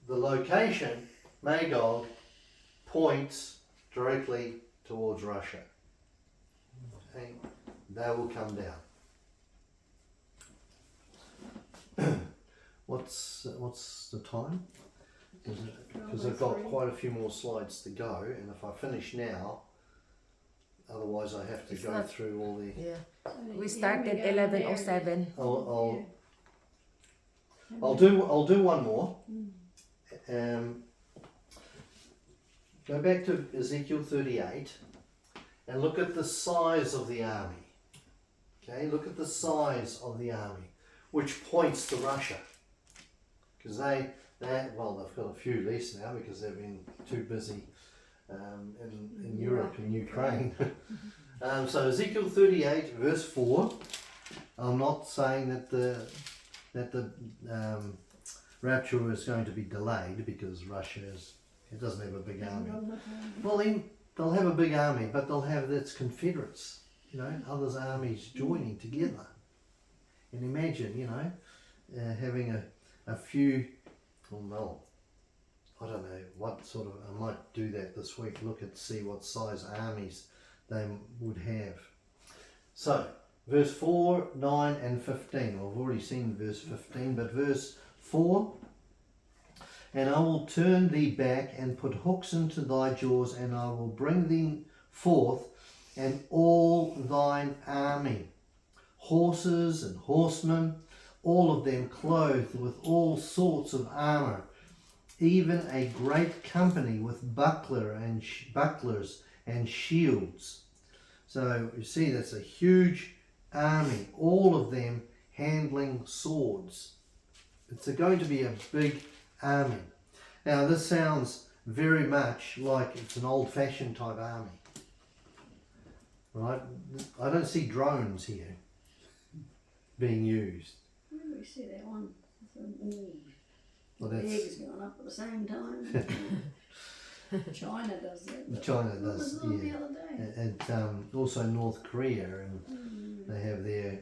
Speaker 1: the location, Magog, points directly towards Russia. Okay. They will come down. What's the time? Because I've got quite a few more slides to go, and if I finish now, otherwise I have to
Speaker 2: It's
Speaker 1: go
Speaker 2: not-
Speaker 1: through all the.
Speaker 2: Yeah.
Speaker 3: So
Speaker 2: We
Speaker 3: you
Speaker 2: started
Speaker 3: only go
Speaker 2: 11:07.
Speaker 1: I'll do one more. Go back to Ezekiel 38 and look at the size of the army. Okay, look at the size of the army, which points to Russia, because they've got a few less now because they've been too busy in Europe and Ukraine. So Ezekiel 38 verse 4. I'm not saying that the rapture is going to be delayed because Russia doesn't have a big army. Well, then they'll have a big army, but they'll have its confederates, others armies joining together. And imagine, having a few, I don't know what sort of, I might do that this week, see what size armies they would have. So, verse 4, 9 and 15. I've already seen verse 15, but verse 4. And I will turn thee back and put hooks into thy jaws, and I will bring thee forth and all thine army, horses and horsemen, all of them clothed with all sorts of armour, even a great company with bucklers and shields. So you see, that's a huge army, all of them handling swords. It's going to be a big army. Now this sounds very much like it's an old-fashioned type army, right? I don't see drones here being used.
Speaker 3: Where do we see that one?
Speaker 1: Well,
Speaker 3: The
Speaker 1: that's
Speaker 3: eggs going up at the same time. China does that.
Speaker 1: China
Speaker 3: What was
Speaker 1: does,
Speaker 3: it on
Speaker 1: yeah.
Speaker 3: the other day?
Speaker 1: And also North Korea, and they have their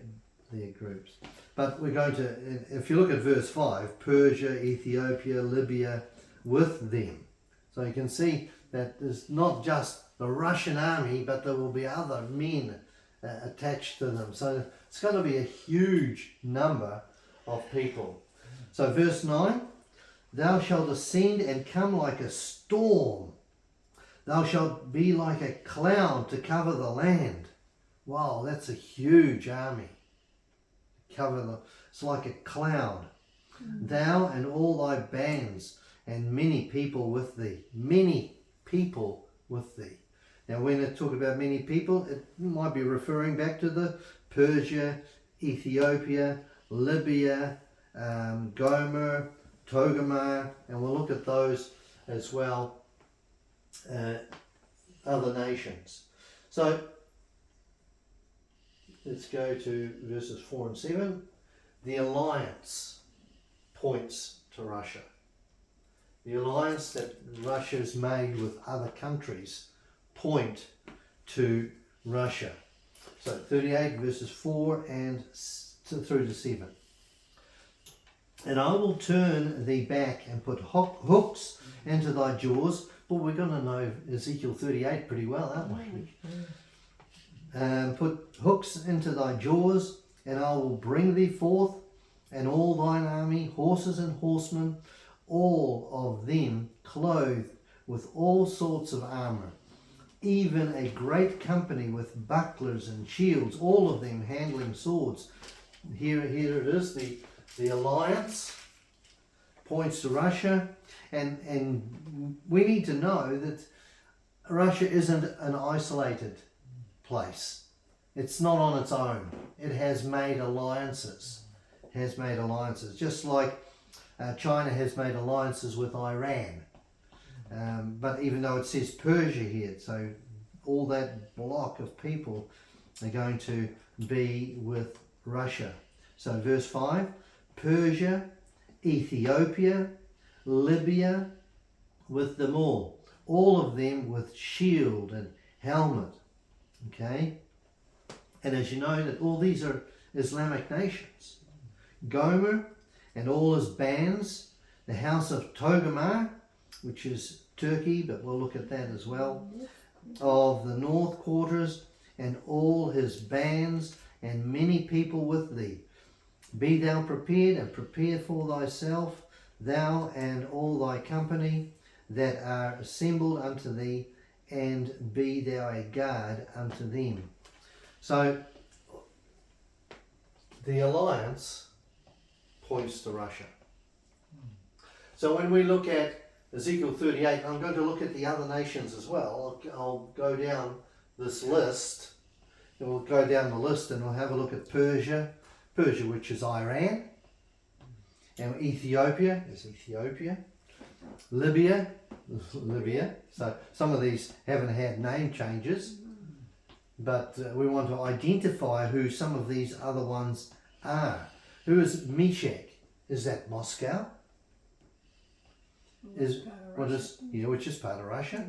Speaker 1: groups. But we're going to, if you look at verse 5, Persia, Ethiopia, Libya, with them. So you can see that there's not just the Russian army, but there will be other men attached to them. So it's going to be a huge number of people. So verse 9, thou shalt ascend and come like a storm. Thou shalt be like a cloud to cover the land. Wow, that's a huge army. It's like a cloud. Thou and all thy bands, and many people with thee. Many people with thee. Now when it talk about many people, it might be referring back to the Persia, Ethiopia, Libya, Gomer, Togarmah, and we'll look at those as well other nations. So let's go to verses 4 and 7. The alliance points to Russia. The alliance that Russia's made with other countries point to Russia. So 38 verses 4 and through to 7. And I will turn thee back and put hooks into thy jaws. Well, we're going to know Ezekiel 38 pretty well, aren't we? Put hooks into thy jaws, and I will bring thee forth, and all thine army, horses and horsemen, all of them clothed with all sorts of armour, even a great company with bucklers and shields, all of them handling swords. Here it is, the alliance points to Russia, and we need to know that Russia isn't an isolated place. It's not on its own. It has made alliances. Just like China has made alliances with Iran. But even though it says Persia here, so all that block of people are going to be with Russia. So verse 5, Persia, Ethiopia, Libya, with them all of them with shield and helmet. Okay? And as you know, that all these are Islamic nations. Gomer and all his bands, the house of Togarmah, which is Turkey, but we'll look at that as well, of the north quarters, and all his bands, and many people with thee. Be thou prepared, and prepare for thyself, thou and all thy company that are assembled unto thee, and be thou a guard unto them. So the alliance points to Russia. So when we look at Ezekiel 38, I'm going to look at the other nations as well. I'll go down this list. We'll go down the list and we'll have a look at Persia, which is Iran, and Ethiopia is Ethiopia, Libya. So some of these haven't had name changes, but we want to identify who some of these other ones are. Who is Meshach? Is that Moscow? Which is part of Russia.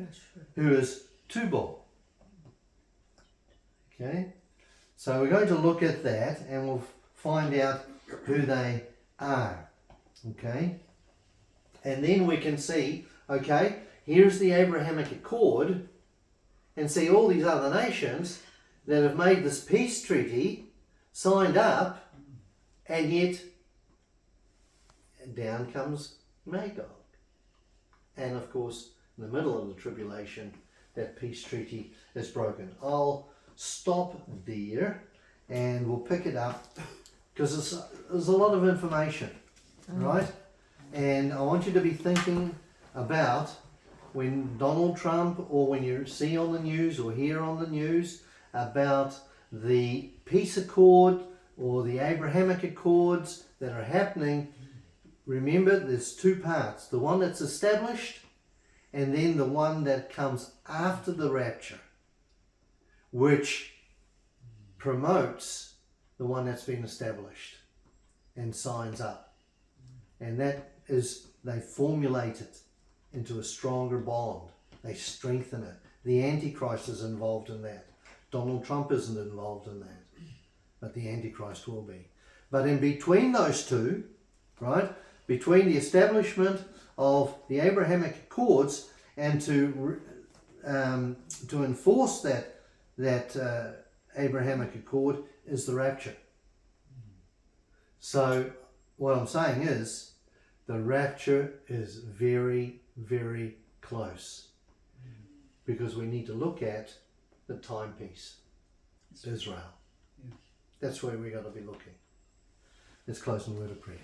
Speaker 1: Who is Tubal? Okay, so we're going to look at that and we'll find out who they are. Okay, and then we can see, okay, here's the Abrahamic Accord, and see all these other nations that have made this peace treaty, signed up, and yet down comes Magog. And of course, in the middle of the tribulation, that peace treaty is broken. I'll stop there and we'll pick it up because there's a lot of information, right? And I want you to be thinking about when Donald Trump, or when you see on the news or hear on the news about the peace accord or the Abrahamic Accords that are happening, remember there's two parts. The one that's established and then the one that comes after the rapture, which promotes the one that's been established and signs up. And that is, they formulate it into a stronger bond. They strengthen it. The Antichrist is involved in that. Donald Trump isn't involved in that, but the Antichrist will be. But in between those two, right, between the establishment of the Abrahamic Accords and to enforce that Abrahamic Accord is the rapture. So what I'm saying is the rapture is very, very close, because we need to look at the timepiece, Israel. That's where we got to be looking. Let's close in a word of prayer.